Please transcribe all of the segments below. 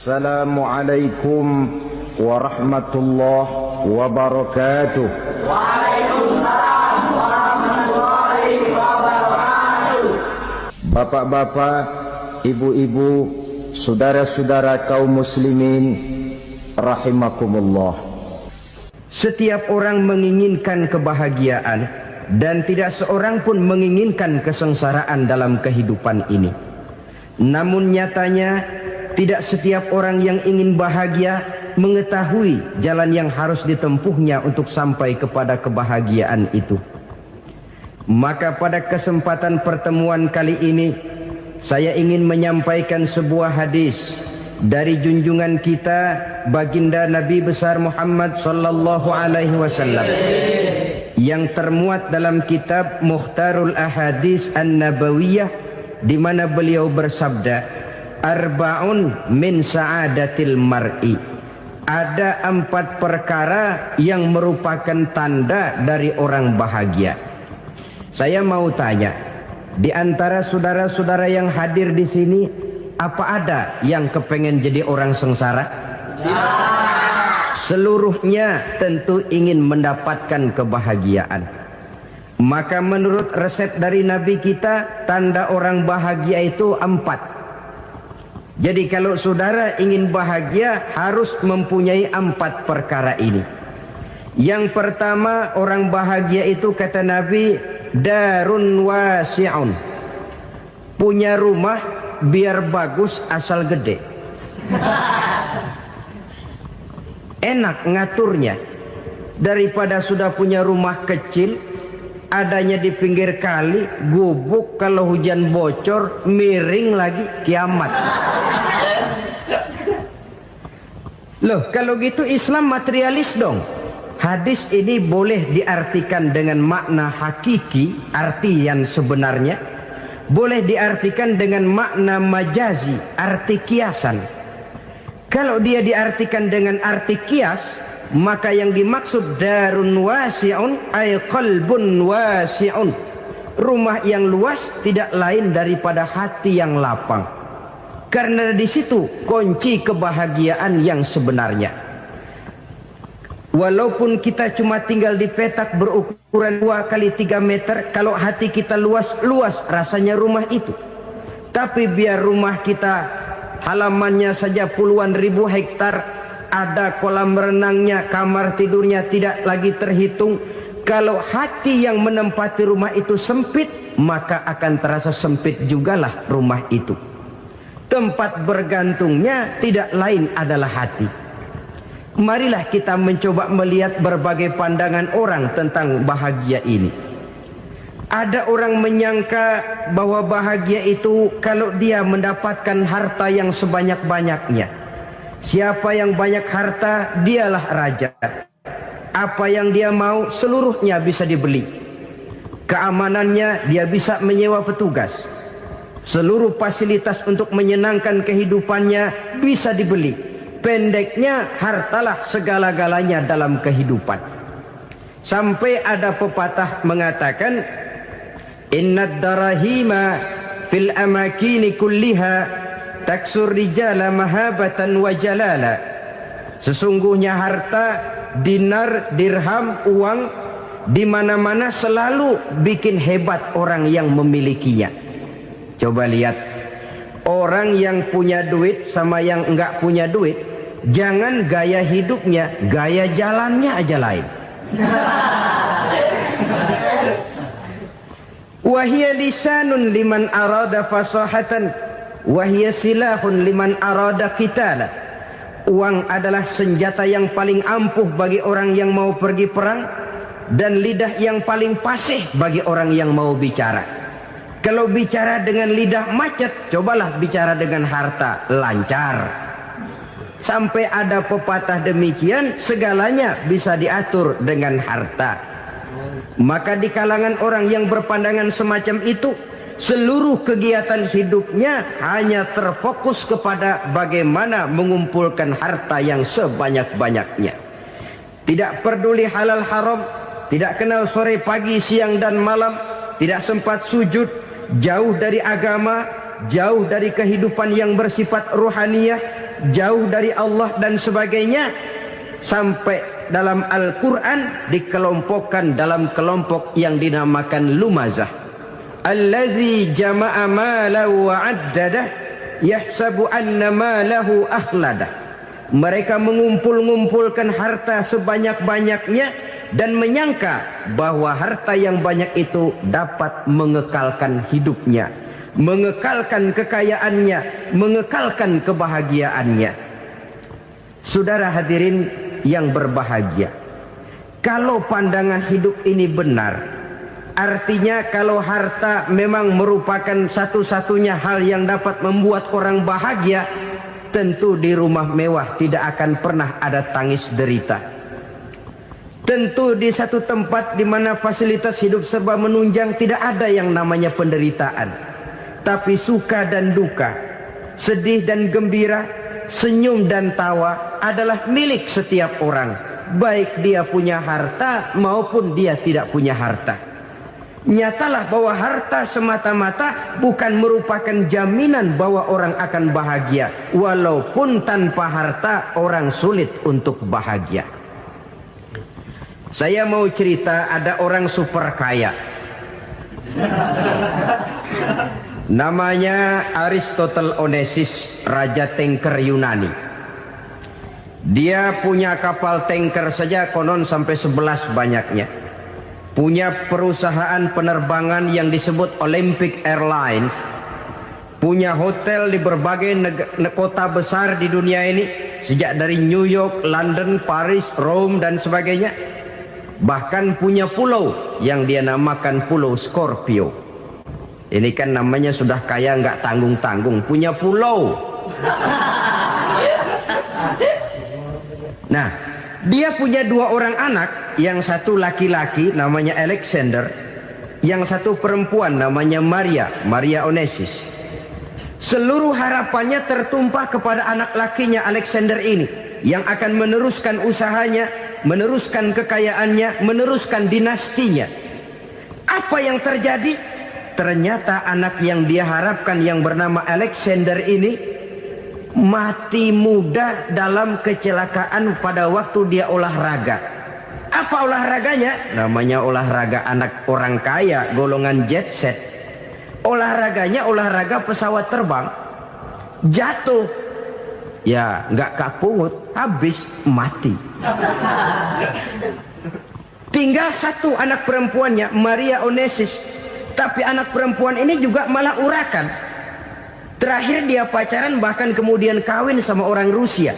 Assalamualaikum warahmatullahi wabarakatuh. Waalaikumsalam warahmatullahi wabarakatuh. Bapak-bapak, ibu-ibu, saudara-saudara kaum muslimin rahimakumullah. Setiap orang menginginkan kebahagiaan dan tidak seorang pun menginginkan kesengsaraan dalam kehidupan ini. Namun nyatanya tidak setiap orang yang ingin bahagia mengetahui jalan yang harus ditempuhnya untuk sampai kepada kebahagiaan itu. Maka pada kesempatan pertemuan kali ini saya ingin menyampaikan sebuah hadis dari junjungan kita baginda Nabi besar Muhammad sallallahu alaihi wasallam yang termuat dalam kitab Mukhtarul Ahadits An-Nabawiyah, di mana beliau bersabda, arba'un min sa'adatil mar'i. Ada 4 perkara yang merupakan tanda dari orang bahagia. Saya mau tanya, di antara saudara-saudara yang hadir di sini, apa ada yang kepengen jadi orang sengsara? Ya. Seluruhnya tentu ingin mendapatkan kebahagiaan. Maka menurut resep dari Nabi kita, tanda orang bahagia itu 4. Jadi kalau saudara ingin bahagia harus mempunyai 4 perkara ini. Yang pertama, orang bahagia itu kata Nabi, darun wasi'un. Punya rumah biar bagus asal gede. Enak ngaturnya. Daripada sudah punya rumah kecil, adanya di pinggir kali, gubuk, kalau hujan bocor, miring lagi, kiamat. Loh, kalau gitu Islam materialis dong. Hadis ini boleh diartikan dengan makna hakiki, arti yang sebenarnya. Boleh diartikan dengan makna majazi, arti kiasan. Kalau dia diartikan dengan arti kias, maka yang dimaksud darun wasi'un ay qalbun wasi'un. Rumah yang luas tidak lain daripada hati yang lapang. Karena di situ kunci kebahagiaan yang sebenarnya. Walaupun kita cuma tinggal di petak berukuran 2 kali 3 meter, kalau hati kita luas rasanya rumah itu. Tapi biar rumah kita halamannya saja puluhan ribu hektar, ada kolam renangnya, kamar tidurnya tidak lagi terhitung. Kalau hati yang menempati rumah itu sempit, maka akan terasa sempit jugalah rumah itu. Tempat bergantungnya tidak lain adalah hati. Marilah kita mencoba melihat berbagai pandangan orang tentang bahagia ini. Ada orang menyangka bahwa bahagia itu kalau dia mendapatkan harta yang sebanyak-banyaknya. Siapa yang banyak harta, dialah raja. Apa yang dia mau, seluruhnya bisa dibeli. Keamanannya, dia bisa menyewa petugas. Seluruh fasilitas untuk menyenangkan kehidupannya bisa dibeli. Pendeknya, hartalah segala-galanya dalam kehidupan. Sampai ada pepatah mengatakan, innad darahima fil amakini kulliha taksur rijala mahabatan wa jalala. Sesungguhnya harta, dinar, dirham, uang di mana-mana selalu bikin hebat orang yang memilikinya. Coba lihat, orang yang punya duit sama yang enggak punya duit, jangan gaya hidupnya, gaya jalannya aja lain. Wahia lisanun liman arada fasahatan, wahia silahun liman arada qitala. Uang adalah senjata yang paling ampuh bagi orang yang mau pergi perang, dan lidah yang paling fasih bagi orang yang mau bicara. Kalau bicara dengan lidah macet, cobalah bicara dengan harta, lancar. Sampai ada pepatah demikian, segalanya bisa diatur dengan harta. Maka di kalangan orang yang berpandangan semacam itu, seluruh kegiatan hidupnya hanya terfokus kepada bagaimana mengumpulkan harta yang sebanyak-banyaknya. Tidak peduli halal haram, tidak kenal sore pagi siang dan malam, tidak sempat sujud, jauh dari agama, jauh dari kehidupan yang bersifat ruhaniyah, jauh dari Allah dan sebagainya, sampai dalam Al-Quran dikelompokkan dalam kelompok yang dinamakan lumazah. Allazi jama'a malahu wa 'addadah yahsabu anna malahu akhladah. Mereka mengumpul-ngumpulkan harta sebanyak-banyaknya dan menyangka bahwa harta yang banyak itu dapat mengekalkan hidupnya, mengekalkan kekayaannya, mengekalkan kebahagiaannya. Saudara hadirin yang berbahagia, kalau pandangan hidup ini benar, artinya kalau harta memang merupakan satu-satunya hal yang dapat membuat orang bahagia, tentu di rumah mewah tidak akan pernah ada tangis derita. Tentu di satu tempat di mana fasilitas hidup serba menunjang tidak ada yang namanya penderitaan. Tapi suka dan duka, sedih dan gembira, senyum dan tawa adalah milik setiap orang, baik dia punya harta maupun dia tidak punya harta. Nyatalah bahwa harta semata-mata bukan merupakan jaminan bahwa orang akan bahagia, walaupun tanpa harta orang sulit untuk bahagia. Saya mau cerita, ada orang super kaya, namanya Aristotle Onesimus, raja tanker Yunani. Dia punya kapal tanker saja konon sampai 11 banyaknya. Punya perusahaan penerbangan yang disebut Olympic Airlines. Punya hotel di berbagai kota besar di dunia ini, sejak dari New York, London, Paris, Rome dan sebagainya. Bahkan punya pulau yang dia namakan Pulau Scorpio. Ini kan namanya sudah kaya nggak tanggung-tanggung, punya pulau. Nah, dia punya 2 orang anak, yang satu laki-laki namanya Alexander, yang satu perempuan namanya Maria Onesimus. Seluruh harapannya tertumpah kepada anak lakinya Alexander ini, yang akan meneruskan usahanya, meneruskan kekayaannya, meneruskan dinastinya. Apa yang terjadi? Ternyata anak yang dia harapkan yang bernama Alexander ini mati muda dalam kecelakaan pada waktu dia olahraga. Apa olahraganya? Namanya olahraga anak orang kaya, golongan jet set. Olahraganya olahraga pesawat terbang. Jatuh, ya nggak kapungut, habis mati. Tinggal satu anak perempuannya, Maria Onesimus. Tapi anak perempuan ini juga malah urakan. Terakhir dia pacaran, bahkan kemudian kawin sama orang Rusia.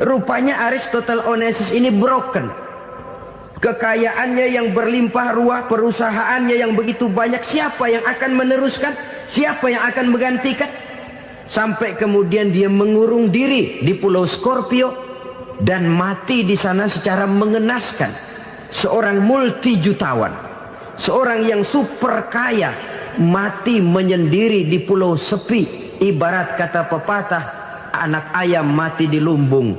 Rupanya Aristotle Onesimus ini broken. Kekayaannya yang berlimpah ruah, perusahaannya yang begitu banyak, siapa yang akan meneruskan? Siapa yang akan menggantikan? Sampai kemudian dia mengurung diri di Pulau Scorpio dan mati di sana secara mengenaskan. Seorang multi-jutawan, seorang yang super kaya, mati menyendiri di pulau sepi. Ibarat kata pepatah, anak ayam mati di lumbung.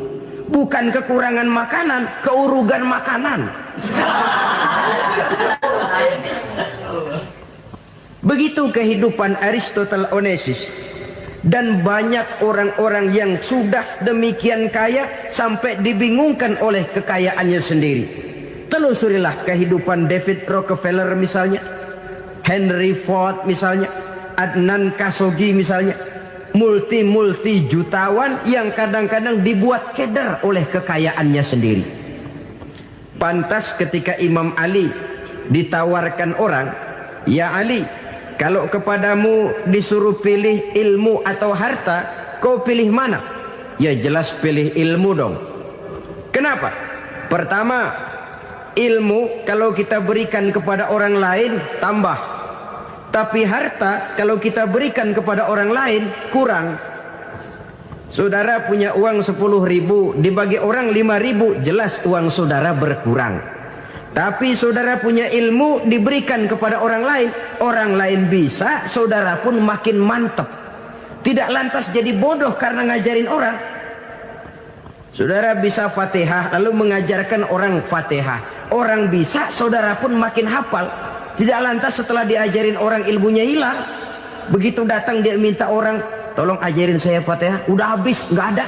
Bukan kekurangan makanan, keurugan makanan. Begitu kehidupan Aristotle Onesimus. Dan banyak orang-orang yang sudah demikian kaya sampai dibingungkan oleh kekayaannya sendiri. Telusurilah kehidupan David Rockefeller misalnya, Henry Ford misalnya, Adnan Khashoggi misalnya. Multi jutawan yang kadang-kadang dibuat keder oleh kekayaannya sendiri. Pantas ketika Imam Ali ditawarkan orang, "Ya Ali, kalau kepadamu disuruh pilih ilmu atau harta, kau pilih mana?" Ya jelas pilih ilmu dong. Kenapa? Pertama, ilmu kalau kita berikan kepada orang lain tambah. Tapi harta kalau kita berikan kepada orang lain kurang. Saudara punya uang 10.000, dibagi orang 5.000, jelas uang saudara berkurang. Tapi saudara punya ilmu, diberikan kepada orang lain bisa, saudara pun makin mantap. Tidak lantas jadi bodoh karena ngajarin orang. Saudara bisa Fatihah lalu mengajarkan orang Fatihah. Orang bisa, saudara pun makin hafal. Tidak lantas setelah diajarin orang ilmunya hilang. Begitu datang dia minta orang tolong ajarin saya Fatihah. Udah habis, nggak ada.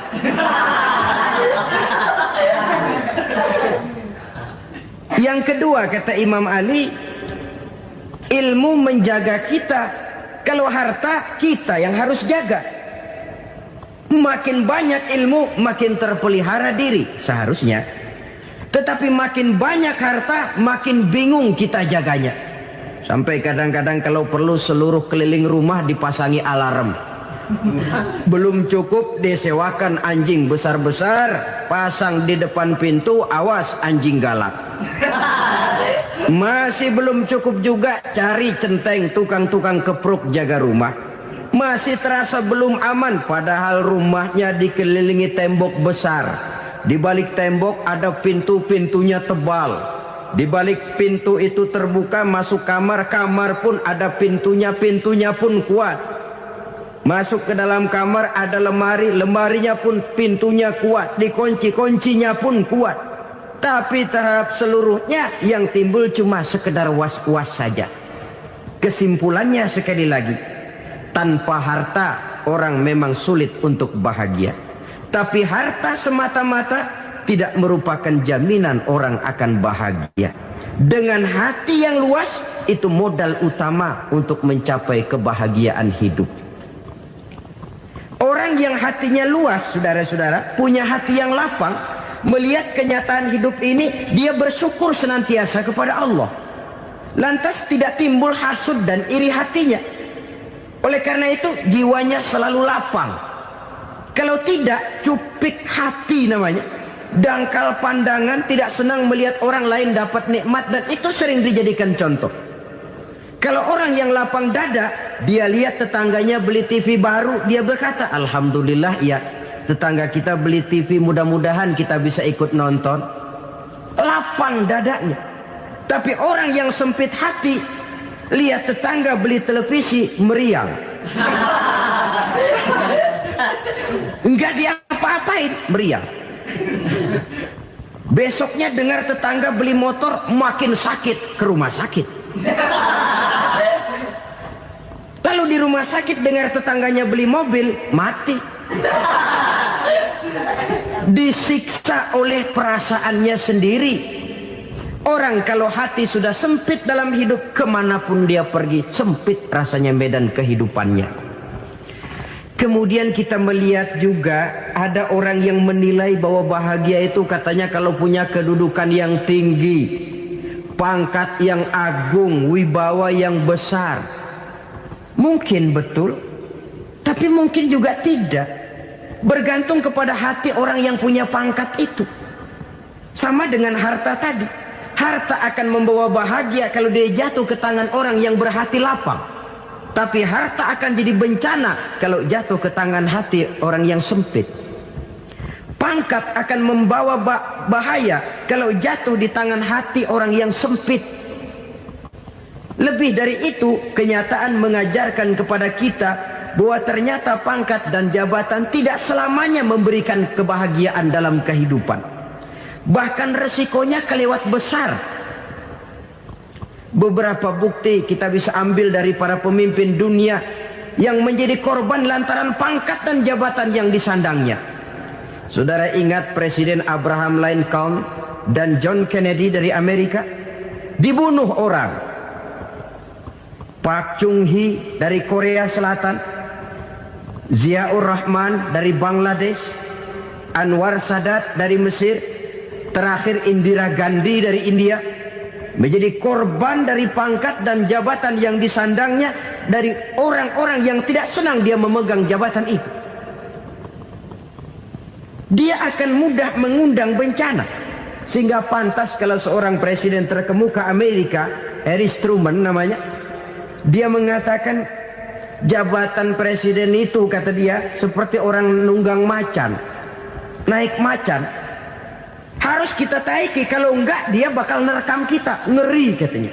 Yang kedua kata Imam Ali, ilmu menjaga kita. Kalau harta, kita yang harus jaga. Makin banyak ilmu, makin terpelihara diri seharusnya. Tetapi makin banyak harta, makin bingung kita jaganya. Sampai kadang-kadang kalau perlu seluruh keliling rumah dipasangi alarm. Belum cukup disewakan anjing besar-besar, pasang di depan pintu, awas anjing galak. Masih belum cukup juga, cari centeng tukang-tukang kepruk jaga rumah. Masih terasa belum aman, padahal rumahnya dikelilingi tembok besar. Di balik tembok ada pintu-pintunya tebal. Di balik pintu itu terbuka masuk kamar, kamar pun ada pintunya, pintunya pun kuat. Masuk ke dalam kamar ada lemari, lemarinya pun pintunya kuat, dikunci, kuncinya pun kuat. Tapi terhadap seluruhnya yang timbul cuma sekedar was-was saja. Kesimpulannya sekali lagi, tanpa harta orang memang sulit untuk bahagia. Tapi harta semata-mata tidak merupakan jaminan orang akan bahagia. Dengan hati yang luas, itu modal utama untuk mencapai kebahagiaan hidup. Orang yang hatinya luas, saudara-saudara, punya hati yang lapang, melihat kenyataan hidup ini, dia bersyukur senantiasa kepada Allah. Lantas tidak timbul hasud dan iri hatinya. Oleh karena itu, jiwanya selalu lapang. Kalau tidak, cupik hati namanya. Dangkal pandangan, tidak senang melihat orang lain dapat nikmat, dan itu sering dijadikan contoh. Kalau orang yang lapang dada, dia lihat tetangganya beli TV baru, dia berkata, alhamdulillah ya, tetangga kita beli TV, mudah-mudahan kita bisa ikut nonton. Lapang dadanya. Tapi orang yang sempit hati, lihat tetangga beli televisi, meriang. Enggak diapa-apain, meriang. Besoknya dengar tetangga beli motor, makin sakit, ke rumah sakit. Lalu di rumah sakit dengar tetangganya beli mobil, mati. Disiksa oleh perasaannya sendiri. Orang kalau hati sudah sempit dalam hidup, kemanapun dia pergi, sempit rasanya medan kehidupannya. Kemudian kita melihat juga ada orang yang menilai bahwa bahagia itu katanya kalau punya kedudukan yang tinggi, pangkat yang agung, wibawa yang besar. Mungkin betul, tapi mungkin juga tidak. Bergantung kepada hati orang yang punya pangkat itu. Sama dengan harta tadi. Harta akan membawa bahagia kalau dia jatuh ke tangan orang yang berhati lapang. Tapi harta akan jadi bencana kalau jatuh ke tangan hati orang yang sempit. Pangkat akan membawa bahaya kalau jatuh di tangan hati orang yang sempit. Lebih dari itu, kenyataan mengajarkan kepada kita bahwa ternyata pangkat dan jabatan tidak selamanya memberikan kebahagiaan dalam kehidupan. Bahkan resikonya kelewat besar. Beberapa bukti kita bisa ambil dari para pemimpin dunia yang menjadi korban lantaran pangkat dan jabatan yang disandangnya. Saudara ingat Presiden Abraham Lincoln dan John Kennedy dari Amerika? Dibunuh orang. Park Chung-hee dari Korea Selatan, Ziaur Rahman dari Bangladesh, Anwar Sadat dari Mesir, terakhir Indira Gandhi dari India, menjadi korban dari pangkat dan jabatan yang disandangnya dari orang-orang yang tidak senang dia memegang jabatan itu. Dia akan mudah mengundang bencana. Sehingga pantas kalau seorang presiden terkemuka Amerika, Harry Truman namanya, dia mengatakan jabatan presiden itu, kata dia, seperti orang nunggang macan, naik macan. Harus kita taiki, kalau enggak dia bakal nerekam kita, ngeri katanya.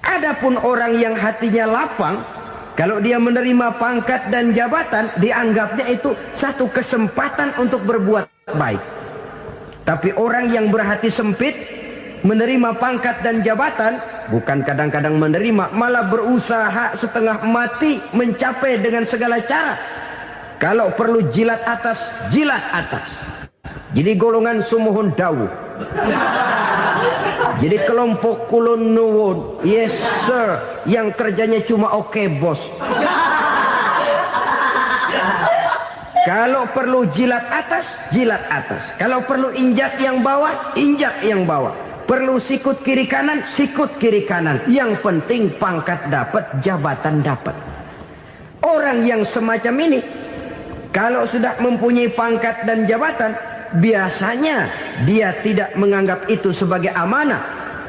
Adapun orang yang hatinya lapang, kalau dia menerima pangkat dan jabatan, dianggapnya itu satu kesempatan untuk berbuat baik. Tapi orang yang berhati sempit, menerima pangkat dan jabatan, bukan kadang-kadang menerima, malah berusaha setengah mati mencapai dengan segala cara. Kalau perlu jilat atas, jilat atas. Jadi golongan sumuhun dawu. Jadi kelompok kulon nuwun, yes sir, yang kerjanya cuma oke bos. Kalau perlu jilat atas, jilat atas. Kalau perlu injak yang bawah, injak yang bawah. Perlu sikut kiri kanan, sikut kiri kanan. Yang penting pangkat dapat, jabatan dapat. Orang yang semacam ini, kalau sudah mempunyai pangkat dan jabatan, biasanya dia tidak menganggap itu sebagai amanah,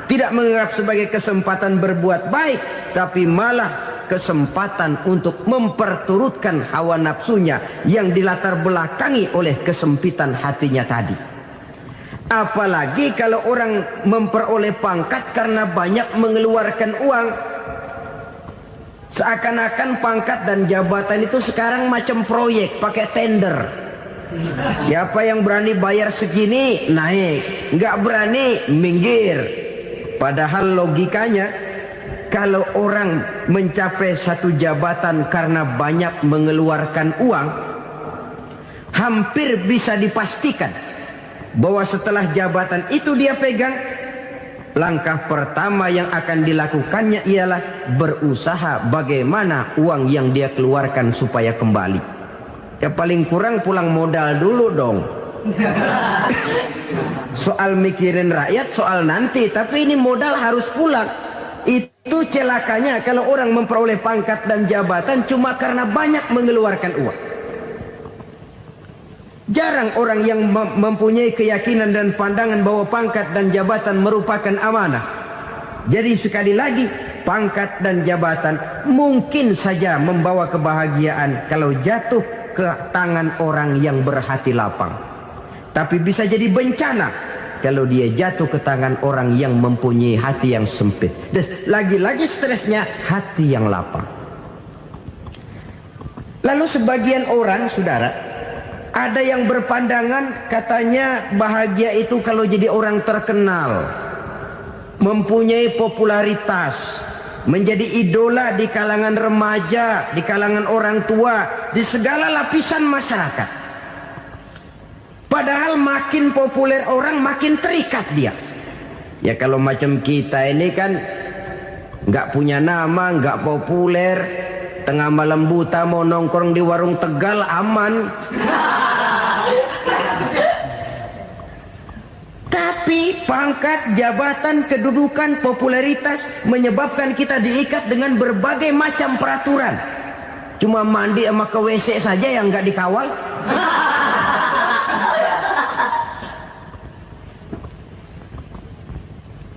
tidak menganggap sebagai kesempatan berbuat baik, tapi malah kesempatan untuk memperturutkan hawa nafsunya yang dilatar belakangi oleh kesempitan hatinya tadi. Apalagi kalau orang memperoleh pangkat karena banyak mengeluarkan uang. Seakan-akan pangkat dan jabatan itu sekarang macam proyek, pakai tender. Siapa yang berani bayar segini, naik. Nggak berani, minggir. Padahal logikanya, kalau orang mencapai satu jabatan karena banyak mengeluarkan uang, hampir bisa dipastikan bahwa setelah jabatan itu dia pegang, langkah pertama yang akan dilakukannya ialah berusaha bagaimana uang yang dia keluarkan supaya kembali. Ya paling kurang pulang modal dulu dong. Soal mikirin rakyat soal nanti, tapi ini modal harus pulang. Itu celakanya kalau orang memperoleh pangkat dan jabatan cuma karena banyak mengeluarkan uang. Jarang orang yang mempunyai keyakinan dan pandangan bahwa pangkat dan jabatan merupakan amanah. Jadi sekali lagi, pangkat dan jabatan mungkin saja membawa kebahagiaan kalau jatuh ke tangan orang yang berhati lapang. Tapi bisa jadi bencana kalau dia jatuh ke tangan orang yang mempunyai hati yang sempit. Dan lagi-lagi stresnya hati yang lapang. Lalu sebagian orang, saudara, ada yang berpandangan katanya bahagia itu kalau jadi orang terkenal, mempunyai popularitas, menjadi idola di kalangan remaja, di kalangan orang tua, di segala lapisan masyarakat. Padahal makin populer orang makin terikat dia. Ya kalau macam kita ini kan nggak punya nama, nggak populer, tengah malam buta mau nongkrong di warung Tegal aman. Tapi pangkat, jabatan, kedudukan, popularitas menyebabkan kita diikat dengan berbagai macam peraturan. Cuma mandi sama ke WC saja yang nggak dikawal.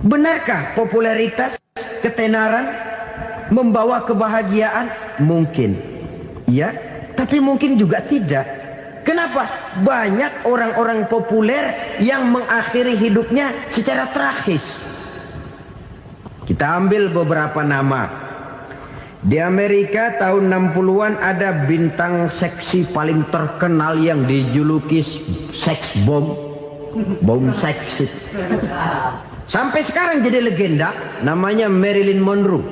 Benarkah popularitas, ketenaran membawa kebahagiaan? Mungkin. Ya, tapi mungkin juga tidak. Kenapa? Banyak orang-orang populer yang mengakhiri hidupnya secara tragis. Kita ambil beberapa nama. Di Amerika tahun 60-an ada bintang seksi paling terkenal yang dijuluki seks bom. Bom seksi. Sampai sekarang jadi legenda, namanya Marilyn Monroe.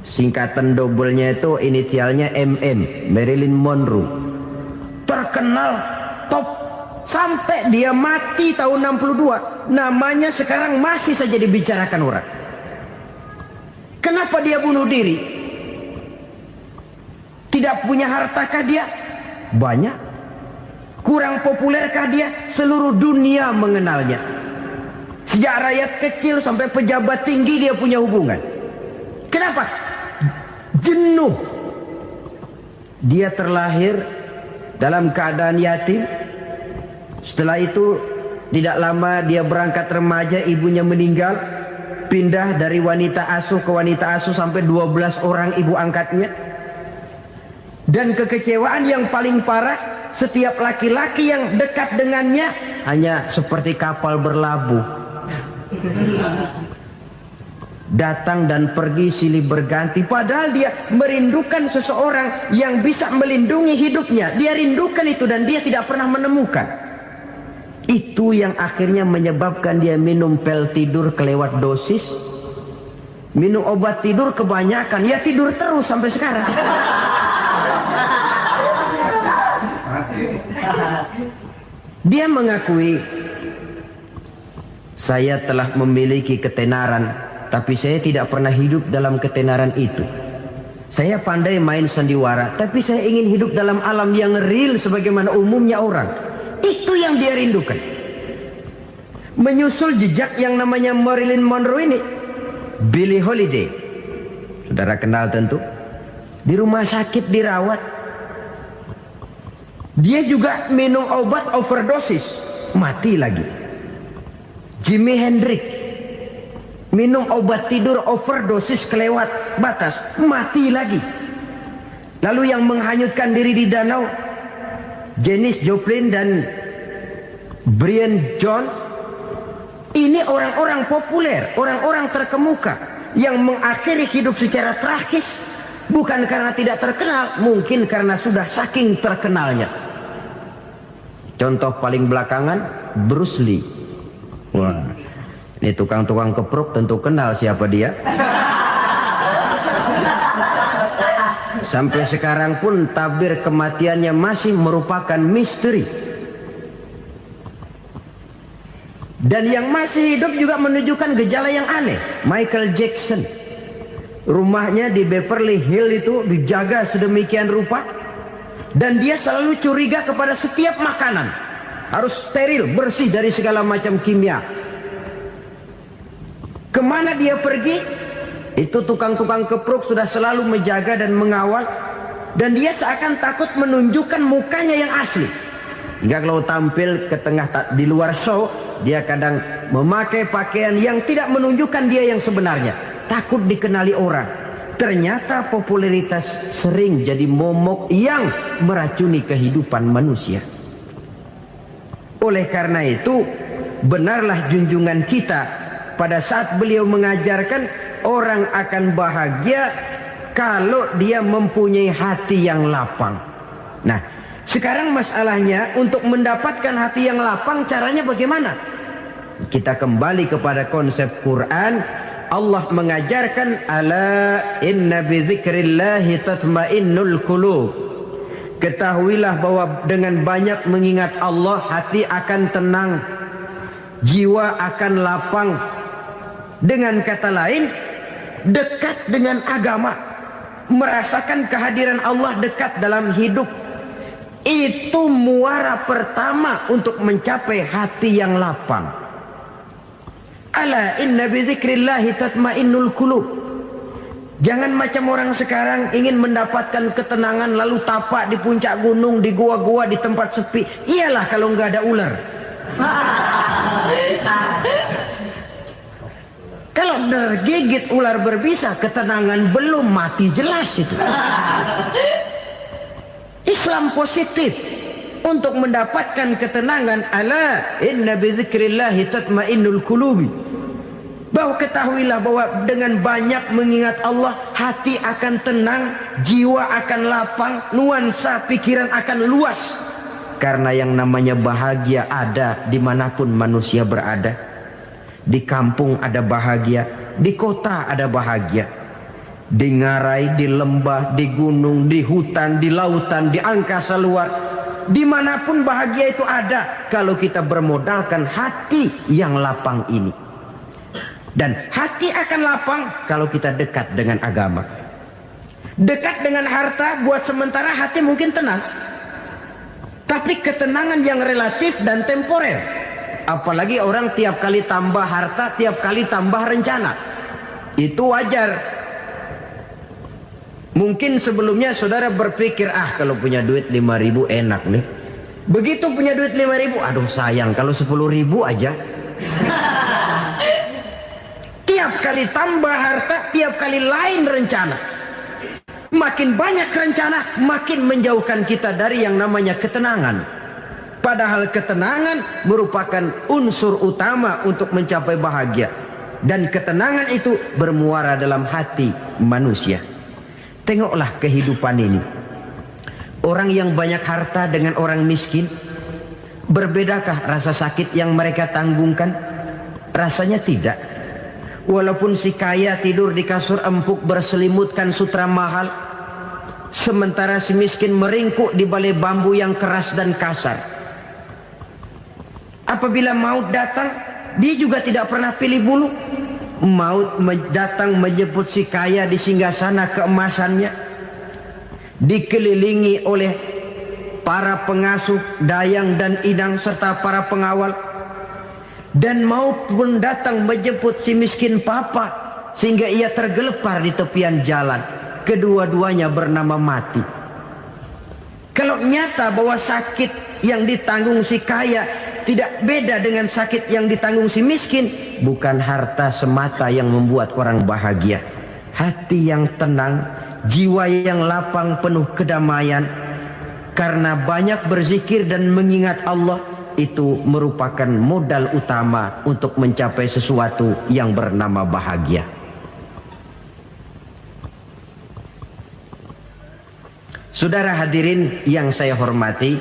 Singkatan doublenya itu inisialnya MM, Marilyn Monroe. Terkenal, top, sampai dia mati tahun 62. Namanya sekarang masih saja dibicarakan orang. Kenapa dia bunuh diri? Tidak punya hartakah dia? Banyak. Kurang populerkah dia? Seluruh dunia mengenalnya. Sejak rakyat kecil sampai pejabat tinggi dia punya hubungan. Kenapa? Jenuh. Dia terlahir dalam keadaan yatim. Setelah itu tidak lama dia berangkat remaja, ibunya meninggal. Pindah dari wanita asuh ke wanita asuh sampai 12 orang ibu angkatnya. Dan kekecewaan yang paling parah, setiap laki-laki yang dekat dengannya hanya seperti kapal berlabuh. Datang dan pergi silih berganti. Padahal dia merindukan seseorang yang bisa melindungi hidupnya. Dia rindukan itu dan dia tidak pernah menemukan. Itu yang akhirnya menyebabkan dia minum pil tidur kelewat dosis. Minum obat tidur kebanyakan, ya tidur terus sampai sekarang. Dia mengakui, saya telah memiliki ketenaran, tapi saya tidak pernah hidup dalam ketenaran itu. Saya pandai main sandiwara, tapi saya ingin hidup dalam alam yang real sebagaimana umumnya orang. Itu yang dia rindukan. Menyusul jejak yang namanya Marilyn Monroe ini, Billie Holiday, saudara kenal tentu, di rumah sakit dirawat. Dia juga minum obat overdosis, mati lagi. Jimi Hendrix minum obat tidur overdosis kelewat batas, mati lagi. Lalu yang menghanyutkan diri di danau, Janis Joplin dan Brian Jones. Ini orang-orang populer, orang-orang terkemuka yang mengakhiri hidup secara tragis, bukan karena tidak terkenal, mungkin karena sudah saking terkenalnya. Contoh paling belakangan, Bruce Lee. Wah, ini tukang-tukang keprok tentu kenal siapa dia. Sampai sekarang pun tabir kematiannya masih merupakan misteri. Dan yang masih hidup juga menunjukkan gejala yang aneh. Michael Jackson, rumahnya di Beverly Hills itu dijaga sedemikian rupa, dan dia selalu curiga kepada setiap makanan. Harus steril, bersih dari segala macam kimia. Kemana dia pergi, itu tukang-tukang keprok sudah selalu menjaga dan mengawal, dan dia seakan takut menunjukkan mukanya yang asli. Hingga kalau tampil ke tengah di luar show, dia kadang memakai pakaian yang tidak menunjukkan dia yang sebenarnya. Takut dikenali orang. Ternyata popularitas sering jadi momok yang meracuni kehidupan manusia. Oleh karena itu, benarlah junjungan kita pada saat beliau mengajarkan orang akan bahagia kalau dia mempunyai hati yang lapang. Nah, sekarang masalahnya untuk mendapatkan hati yang lapang, caranya bagaimana? Kita kembali kepada konsep Quran. Allah mengajarkan, ala inna bidzikrillahi tatmainnul qulub. Ketahuilah bahwa dengan banyak mengingat Allah, hati akan tenang, jiwa akan lapang. Dengan kata lain, dekat dengan agama, merasakan kehadiran Allah dekat dalam hidup. Itu muara pertama untuk mencapai hati yang lapang. Ala inna bizikrillahi tatmainnul qulub. Jangan macam orang sekarang ingin mendapatkan ketenangan lalu tapak di puncak gunung, di gua-gua, di tempat sepi. Iyalah kalau nggak ada ular. Kalau tergigit ular berbisa, ketenangan belum, mati jelas itu. Islam positif untuk mendapatkan ketenangan. Ala inna bizikrillahi tatmainnul qulubi. Bahwa ketahuilah bahwa dengan banyak mengingat Allah, hati akan tenang, jiwa akan lapang, nuansa pikiran akan luas. Karena yang namanya bahagia ada dimanapun manusia berada. Di kampung ada bahagia, di kota ada bahagia. Di ngarai, di lembah, di gunung, di hutan, di lautan, di angkasa luar, dimanapun bahagia itu ada kalau kita bermodalkan hati yang lapang ini. Dan hati akan lapang kalau kita dekat dengan agama. Dekat dengan harta buat sementara hati mungkin tenang, tapi ketenangan yang relatif dan temporer. Apalagi orang tiap kali tambah harta, tiap kali tambah rencana. Itu wajar. Mungkin sebelumnya saudara berpikir, kalau punya duit 5.000 enak nih. Begitu punya duit 5.000, aduh sayang kalau 10.000 aja. Tiap kali tambah harta, tiap kali lain rencana. Makin banyak rencana, makin menjauhkan kita dari yang namanya ketenangan. Padahal ketenangan merupakan unsur utama untuk mencapai bahagia. Dan ketenangan itu bermuara dalam hati manusia. Tengoklah kehidupan ini. Orang yang banyak harta dengan orang miskin, berbedakah rasa sakit yang mereka tanggungkan? Rasanya tidak. Walaupun si kaya tidur di kasur empuk berselimutkan sutra mahal, sementara si miskin meringkuk di balai bambu yang keras dan kasar. Apabila maut datang, dia juga tidak pernah pilih bulu. Maut datang menjemput si kaya di singgasana keemasannya, dikelilingi oleh para pengasuh, dayang dan inang serta para pengawal. Dan maut pun datang menjemput si miskin papa, sehingga ia tergelepar di tepian jalan. Kedua-duanya bernama mati. Kalau nyata bahwa sakit yang ditanggung si kaya tidak beda dengan sakit yang ditanggung si miskin, bukan harta semata yang membuat orang bahagia. Hati yang tenang, jiwa yang lapang penuh kedamaian, karena banyak berzikir dan mengingat Allah, itu merupakan modal utama untuk mencapai sesuatu yang bernama bahagia. Saudara hadirin yang saya hormati,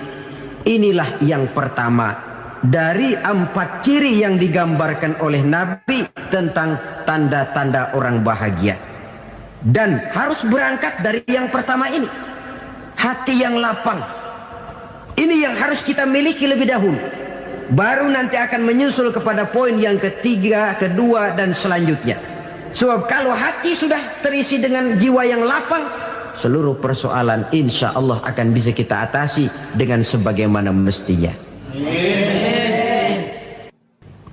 inilah yang pertama dari 4 ciri yang digambarkan oleh Nabi tentang tanda-tanda orang bahagia. Dan harus berangkat dari yang pertama ini, hati yang lapang. Ini yang harus kita miliki lebih dahulu. Baru nanti akan menyusul kepada poin yang ketiga, kedua, dan selanjutnya. Sebab kalau hati sudah terisi dengan jiwa yang lapang, seluruh persoalan insya Allah akan bisa kita atasi dengan sebagaimana mestinya.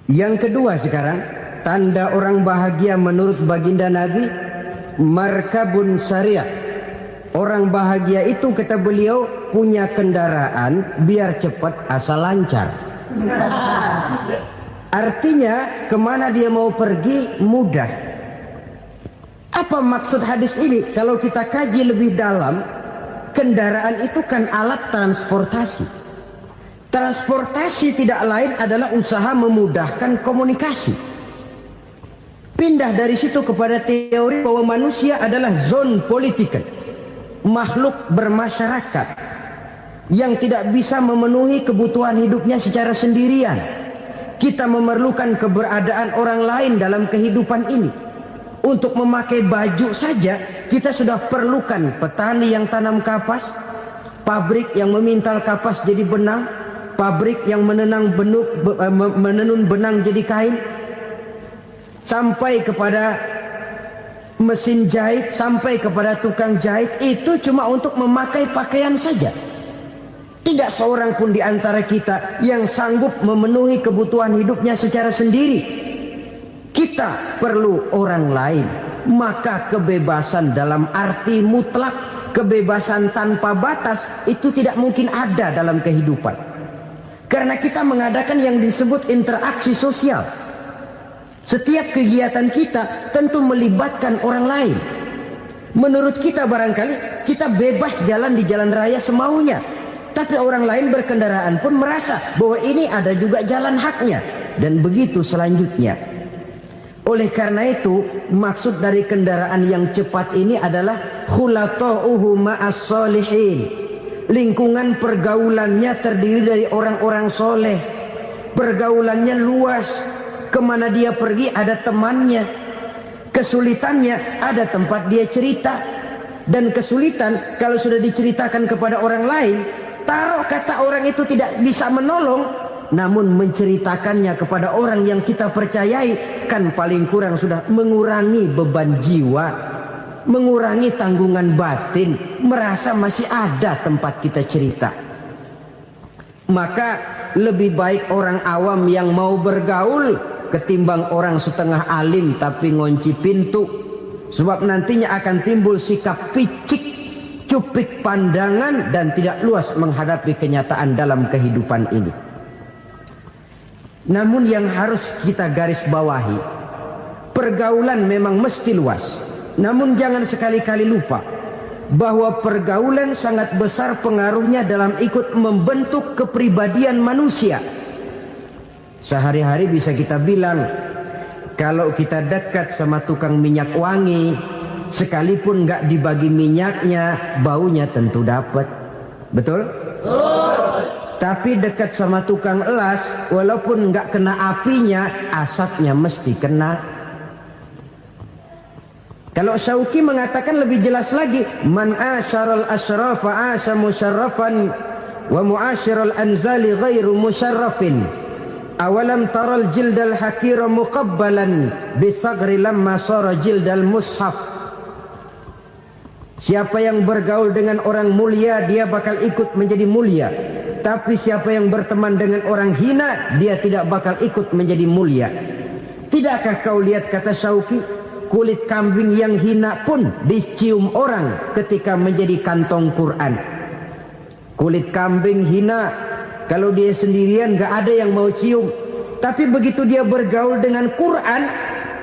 Yang kedua sekarang, tanda orang bahagia menurut baginda Nabi, markabun syariah. Orang bahagia itu, kata beliau, punya kendaraan biar cepat asal lancar. Artinya kemana dia mau pergi mudah. Apa maksud hadis ini? Kalau kita kaji lebih dalam, kendaraan itu kan alat transportasi. Transportasi tidak lain adalah usaha memudahkan komunikasi. Pindah dari situ kepada teori bahwa manusia adalah zon political, makhluk bermasyarakat yang tidak bisa memenuhi kebutuhan hidupnya secara sendirian. Kita memerlukan keberadaan orang lain dalam kehidupan ini. Untuk memakai baju saja kita sudah perlukan petani yang tanam kapas, pabrik yang memintal kapas jadi benang, pabrik yang menenun benang jadi kain, sampai kepada mesin jahit, sampai kepada tukang jahit. Itu cuma untuk memakai pakaian saja. Tidak seorang pun di antara kita yang sanggup memenuhi kebutuhan hidupnya secara sendiri. Kita perlu orang lain. Maka kebebasan dalam arti mutlak, kebebasan tanpa batas, itu tidak mungkin ada dalam kehidupan. Karena kita mengadakan yang disebut interaksi sosial. Setiap kegiatan kita tentu melibatkan orang lain. Menurut kita barangkali kita bebas jalan di jalan raya semaunya, tapi orang lain berkendaraan pun merasa bahwa ini ada juga jalan haknya. Dan begitu selanjutnya. Oleh karena itu, maksud dari kendaraan yang cepat ini adalah khulata'uhu ma'as solihin. Lingkungan pergaulannya terdiri dari orang-orang soleh. Pergaulannya luas. Kemana dia pergi ada temannya. Kesulitannya ada tempat dia cerita. Dan kesulitan kalau sudah diceritakan kepada orang lain, taruh kata orang itu tidak bisa menolong, namun menceritakannya kepada orang yang kita percayai, kan paling kurang sudah mengurangi beban jiwa, mengurangi tanggungan batin, merasa masih ada tempat kita cerita. Maka lebih baik orang awam yang mau bergaul ketimbang orang setengah alim tapi ngunci pintu. Sebab nantinya akan timbul sikap picik, cupik pandangan, dan tidak luas menghadapi kenyataan dalam kehidupan ini. Namun yang harus kita garis bawahi, pergaulan memang mesti luas. Namun jangan sekali-kali lupa bahwa pergaulan sangat besar pengaruhnya dalam ikut membentuk kepribadian manusia. Sehari-hari bisa kita bilang, kalau kita dekat sama tukang minyak wangi, sekalipun nggak dibagi minyaknya, baunya tentu dapat. Betul? Tapi dekat sama tukang elas, walaupun nggak kena apinya, asapnya mesti kena. Kalau Syauqi mengatakan lebih jelas lagi, man asyaral asrafa asa musyarrafan wa muasyiral anzali ghairu musyarrafin. Awalam taral jildal hakira muqabbalan bisagri lamma sara jildal mushaf. Siapa yang bergaul dengan orang mulia, dia bakal ikut menjadi mulia. Tapi siapa yang berteman dengan orang hina, dia tidak bakal ikut menjadi mulia. Tidakkah kau lihat, kata Syauqi, kulit kambing yang hina pun dicium orang ketika menjadi kantong Quran. Kulit kambing hina, kalau dia sendirian gak ada yang mau cium. Tapi begitu dia bergaul dengan Quran,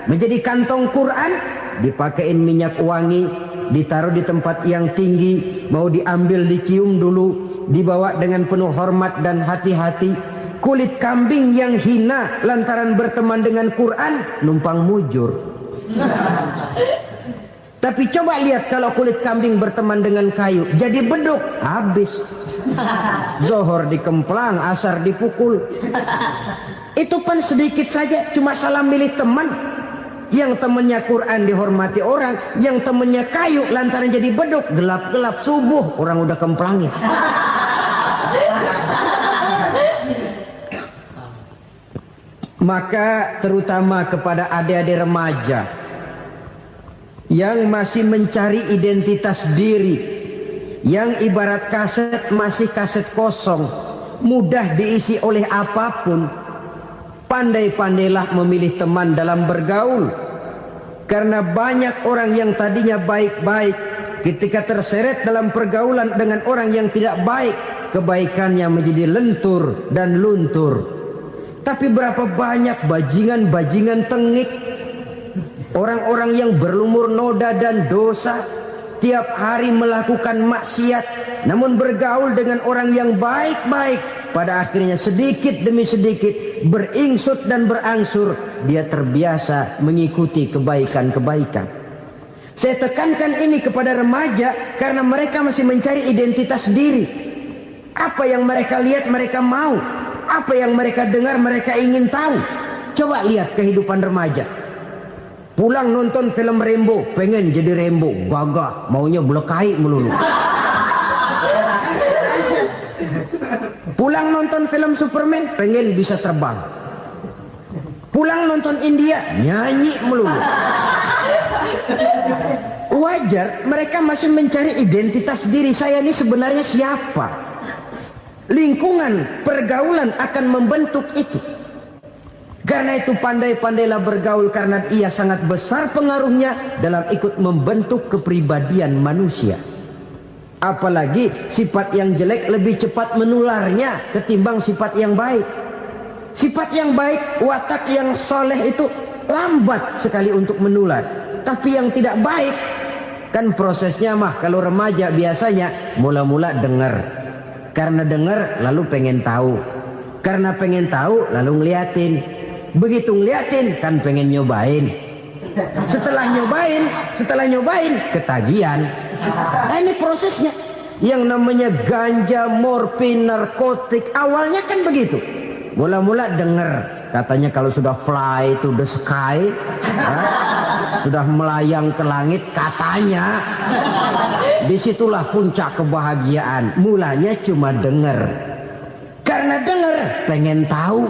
menjadi kantong Quran, dipakein minyak wangi, ditaruh di tempat yang tinggi, mau diambil dicium dulu, dibawa dengan penuh hormat dan hati-hati. Kulit kambing yang hina lantaran berteman dengan Quran, numpang mujur. Tapi coba lihat kalau kulit kambing berteman dengan kayu, jadi beduk, habis. Zohor dikemplang, asar dipukul. Itu pun sedikit saja, cuma salah milih teman. Yang temannya Quran dihormati orang, yang temannya kayu lantaran jadi beduk, gelap-gelap subuh orang udah kemplangnya. Maka terutama kepada adik-adik remaja yang masih mencari identitas diri, yang ibarat kaset masih kaset kosong, mudah diisi oleh apapun, pandai-pandailah memilih teman dalam bergaul. Karena banyak orang yang tadinya baik-baik, ketika terseret dalam pergaulan dengan orang yang tidak baik, kebaikannya menjadi lentur dan luntur. Tapi berapa banyak bajingan-bajingan tengik, orang-orang yang berlumur noda dan dosa, tiap hari melakukan maksiat, namun bergaul dengan orang yang baik-baik, pada akhirnya sedikit demi sedikit beringsut dan berangsur dia terbiasa mengikuti kebaikan-kebaikan. Saya tekankan ini kepada remaja karena mereka masih mencari identitas diri. Apa yang mereka lihat mereka mau, apa yang mereka dengar mereka ingin tahu. Coba lihat kehidupan remaja. Pulang nonton film Rambo, pengen jadi Rambo, gagah, maunya belekai melulu. Pulang nonton film Superman, pengen bisa terbang. Pulang nonton India, nyanyi melulu. Wajar, mereka masih mencari identitas diri. Saya ini sebenarnya siapa? Lingkungan, pergaulan akan membentuk itu. Karena itu pandai-pandailah bergaul, karena ia sangat besar pengaruhnya dalam ikut membentuk kepribadian manusia. Apalagi sifat yang jelek lebih cepat menularnya ketimbang sifat yang baik. Sifat yang baik, watak yang soleh itu lambat sekali untuk menular. Tapi yang tidak baik, kan prosesnya mah kalau remaja biasanya mula-mula dengar. Karena dengar lalu pengen tahu. Karena pengen tahu lalu ngeliatin. Begitu ngeliatin kan pengen nyobain. Setelah nyobain ketagihan. Nah, ini prosesnya. Yang namanya ganja, morfin, narkotik awalnya kan begitu. Mula-mula dengar, katanya kalau sudah fly to the sky, sudah melayang ke langit katanya, disitulah puncak kebahagiaan. Mulanya cuma dengar. Karena dengar pengen tahu.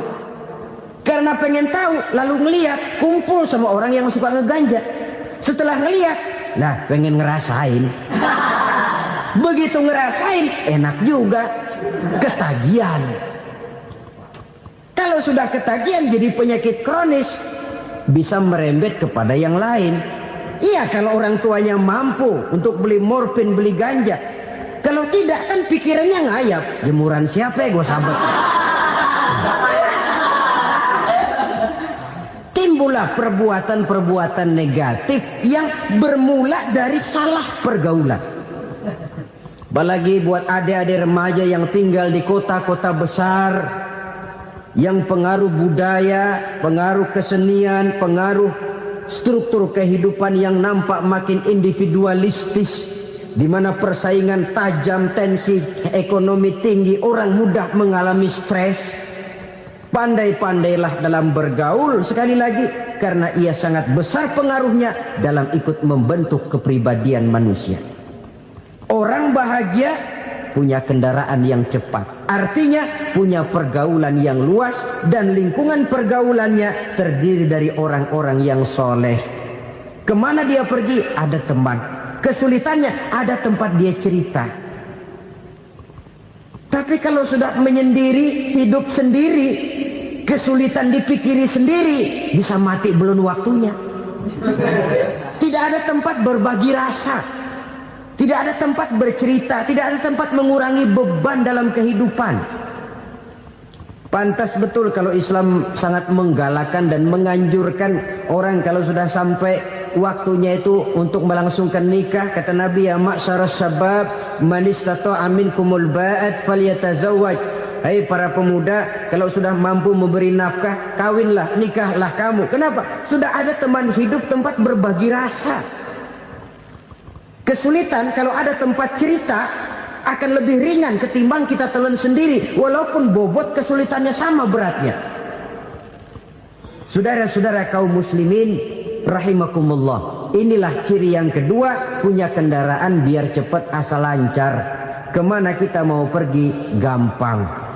Karena pengen tahu lalu ngeliat, kumpul sama orang yang suka ngeganja. Setelah ngeliat, nah pengen ngerasain. Begitu ngerasain enak juga, ketagihan. Kalau sudah ketagihan jadi penyakit kronis, bisa merembet kepada yang lain. Iya, kalau orang tuanya mampu untuk beli morfin, beli ganja. Kalau tidak kan pikirannya ngayap, jemuran siapa ya gue sabet. Timbullah perbuatan-perbuatan negatif yang bermula dari salah pergaulan. Apalagi buat adik-adik remaja yang tinggal di kota-kota besar, yang pengaruh budaya, pengaruh kesenian, pengaruh struktur kehidupan yang nampak makin individualistis, di mana persaingan tajam, tensi ekonomi tinggi, orang mudah mengalami stres. Pandai-pandailah dalam bergaul, sekali lagi, karena ia sangat besar pengaruhnya dalam ikut membentuk kepribadian manusia. Orang bahagia punya kendaraan yang cepat, artinya punya pergaulan yang luas, dan lingkungan pergaulannya terdiri dari orang-orang yang soleh. Kemana dia pergi ada teman, kesulitannya ada tempat dia cerita. Tapi kalau sudah menyendiri, hidup sendiri, kesulitan dipikiri sendiri, bisa mati belum waktunya. Tidak ada tempat berbagi rasa, tidak ada tempat bercerita, tidak ada tempat mengurangi beban dalam kehidupan. Pantas betul kalau Islam sangat menggalakkan dan menganjurkan orang kalau sudah sampai waktunya itu untuk melangsungkan nikah. Kata Nabi, ya ma'syaras syabab man istata'a minkumul ba'at falyatazawwaj. Hai para pemuda, kalau sudah mampu memberi nafkah, kawinlah, nikahlah kamu. Kenapa? Sudah ada teman hidup, tempat berbagi rasa. Kesulitan kalau ada tempat cerita akan lebih ringan ketimbang kita telan sendiri, walaupun bobot kesulitannya sama beratnya. Saudara-saudara kaum muslimin rahimakumullah, inilah ciri yang kedua, punya kendaraan biar cepat asal lancar. Kemana kita mau pergi gampang.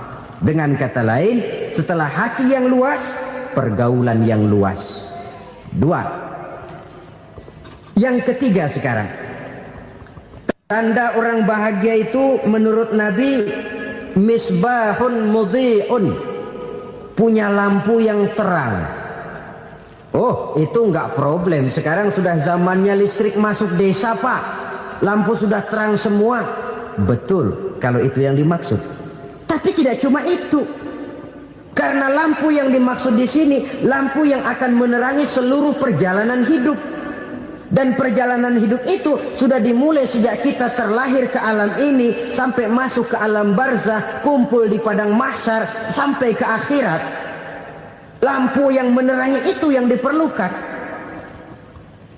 Dengan kata lain, setelah hati yang luas, pergaulan yang luas. Dua. Yang ketiga sekarang, tanda orang bahagia itu menurut Nabi, misbahun mudhi'un, punya lampu yang terang. Oh, itu enggak problem. Sekarang sudah zamannya listrik masuk desa, Pak. Lampu sudah terang semua. Betul, kalau itu yang dimaksud. Tapi tidak cuma itu. Karena lampu yang dimaksud di sini, lampu yang akan menerangi seluruh perjalanan hidup. Dan perjalanan hidup itu sudah dimulai sejak kita terlahir ke alam ini, sampai masuk ke alam barzah, kumpul di padang mahsyar, sampai ke akhirat. Lampu yang menerangi itu yang diperlukan.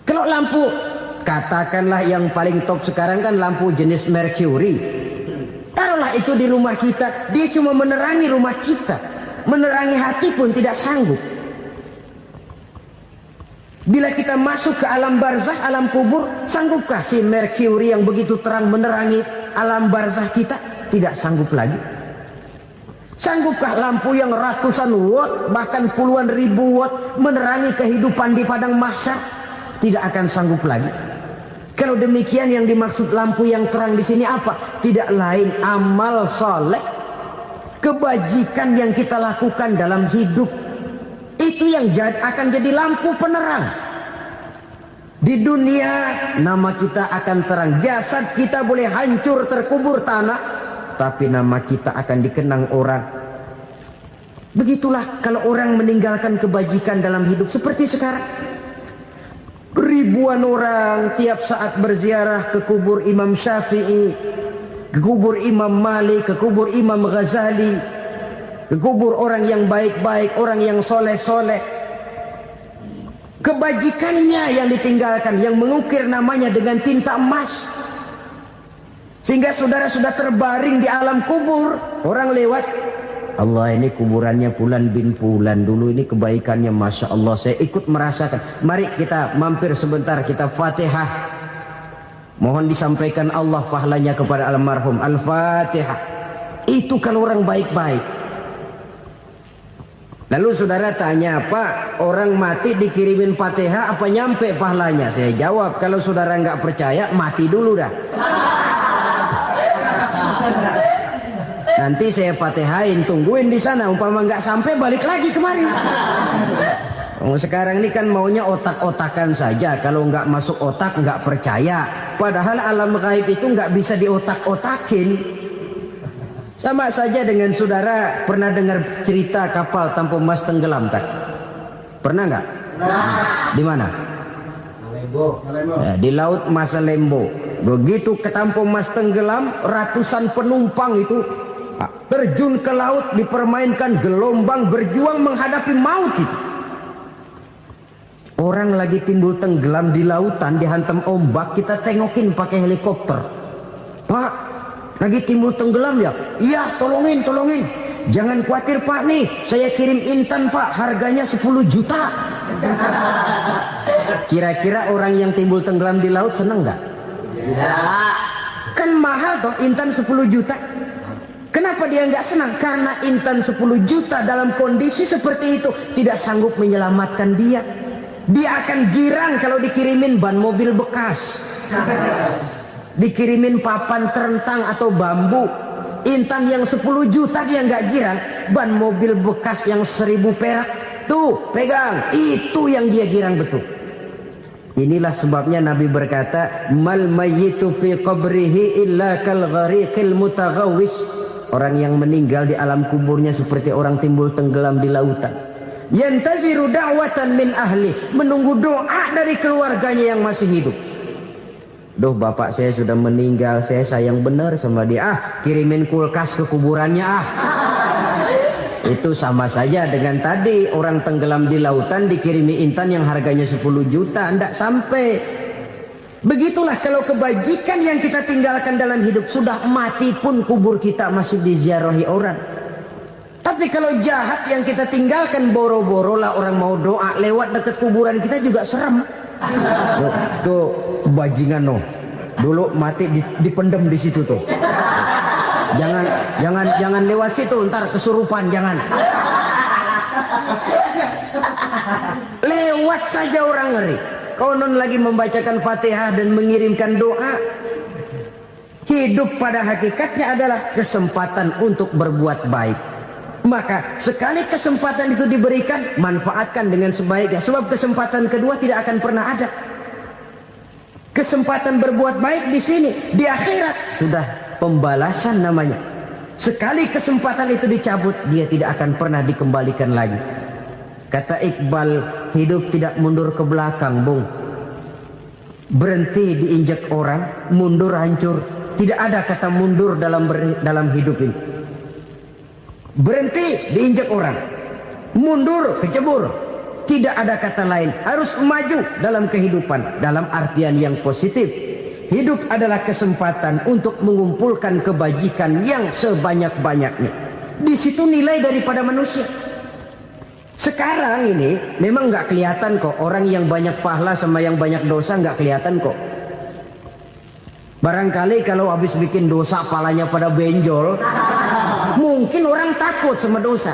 Kalau lampu, katakanlah yang paling top sekarang kan lampu jenis Mercury. Taruhlah itu di rumah kita, dia cuma menerangi rumah kita. Menerangi hati pun tidak sanggup. Bila kita masuk ke alam barzah, alam kubur, sanggupkah si Mercury yang begitu terang menerangi alam barzah kita? Tidak sanggup lagi. Sanggupkah lampu yang ratusan watt, bahkan puluhan ribu watt menerangi kehidupan di padang mahsyar? Tidak akan sanggup lagi. Kalau demikian, yang dimaksud lampu yang terang di sini apa? Tidak lain amal soleh, kebajikan yang kita lakukan dalam hidup. Itu yang akan jadi lampu penerang. Di dunia nama kita akan terang. Jasad kita boleh hancur terkubur tanah, tapi nama kita akan dikenang orang. Begitulah kalau orang meninggalkan kebajikan dalam hidup seperti sekarang. Ribuan orang tiap saat berziarah ke kubur Imam Syafi'i, ke kubur Imam Malik, ke kubur Imam Ghazali, ke kubur orang yang baik-baik, orang yang soleh-soleh. Kebajikannya yang ditinggalkan, yang mengukir namanya dengan tinta emas. Sehingga saudara sudah terbaring di alam kubur, orang lewat, Allah, ini kuburannya Fulan bin Fulan, dulu ini kebaikannya Masya Allah, saya ikut merasakan. Mari kita mampir sebentar, kita Fatihah. Mohon disampaikan Allah pahalanya kepada almarhum. Al-Fatihah. Itu kalau orang baik-baik. Lalu saudara tanya, Pak, orang mati dikirimin Fatihah apa nyampe pahalanya? Saya jawab, kalau saudara nggak percaya, mati dulu dah. Nanti saya Fatihain, tungguin di sana. Umpama nggak sampai, balik lagi kemari. Sekarang ini kan maunya otak-otakan saja. Kalau nggak masuk otak, nggak percaya. Padahal alam gaib itu nggak bisa diotak-otakin. Sama saja dengan saudara pernah dengar cerita kapal tanpa emas tenggelam kan? Pernah nggak? Di mana? Ya, di laut Masalembo. Begitu ke tanpa emas tenggelam, ratusan penumpang itu terjun ke laut, dipermainkan gelombang, berjuang menghadapi maut itu. Orang lagi timbul tenggelam di lautan, dihantam ombak, kita tengokin pakai helikopter. Pak, lagi timbul tenggelam ya? Iya, tolongin. Jangan khawatir Pak nih, saya kirim intan Pak, harganya 10 juta. Kira-kira orang yang timbul tenggelam di laut seneng nggak? Tidak. Kan mahal toh intan 10 juta. Kenapa dia nggak senang? Karena intan 10 juta dalam kondisi seperti itu tidak sanggup menyelamatkan dia. Dia akan girang kalau dikirimin ban mobil bekas, dikirimin papan terentang atau bambu. Intan yang 10 juta dia nggak girang. Ban mobil bekas yang 1000 perak, tuh pegang, itu yang dia girang betul. Inilah sebabnya Nabi berkata, mal mayyitu fi qabrihi illa kal ghariqil mutaghawwis. Orang yang meninggal di alam kuburnya seperti orang timbul tenggelam di lautan. Yantaziru da'watan min ahli, menunggu doa dari keluarganya yang masih hidup. Duh, bapak saya sudah meninggal, saya sayang benar sama dia. Kirimin kulkas ke kuburannya Itu sama saja dengan tadi orang tenggelam di lautan dikirimi intan yang harganya 10 juta, tidak sampai. Begitulah kalau kebajikan yang kita tinggalkan dalam hidup, sudah mati pun kubur kita masih diziarahi orang. Tapi kalau jahat yang kita tinggalkan, boro-boro lah orang mau doa lewat dekat kuburan kita juga serem. Tuh bajingan no, dulu mati dipendem di situ tuh. Jangan lewat situ, ntar kesurupan, jangan. Lewat saja orang ngeri. Konon lagi membacakan Fatihah dan mengirimkan doa. Hidup pada hakikatnya adalah kesempatan untuk berbuat baik. Maka sekali kesempatan itu diberikan, manfaatkan dengan sebaiknya. Sebab kesempatan kedua tidak akan pernah ada. Kesempatan berbuat baik di sini, di akhirat sudah pembalasan namanya. Sekali kesempatan itu dicabut, dia tidak akan pernah dikembalikan lagi. Kata Iqbal, hidup tidak mundur ke belakang, Bung. Berhenti diinjak orang, mundur hancur. Tidak ada kata mundur dalam hidup ini. Berhenti diinjak orang, mundur kecebur. Tidak ada kata lain. Harus maju dalam kehidupan, dalam artian yang positif. Hidup adalah kesempatan untuk mengumpulkan kebajikan yang sebanyak-banyaknya. Di situ nilai daripada manusia. Sekarang ini memang nggak kelihatan kok, orang yang banyak pahala sama yang banyak dosa nggak kelihatan kok. Barangkali kalau habis bikin dosa palanya pada benjol, mungkin orang takut sama dosa.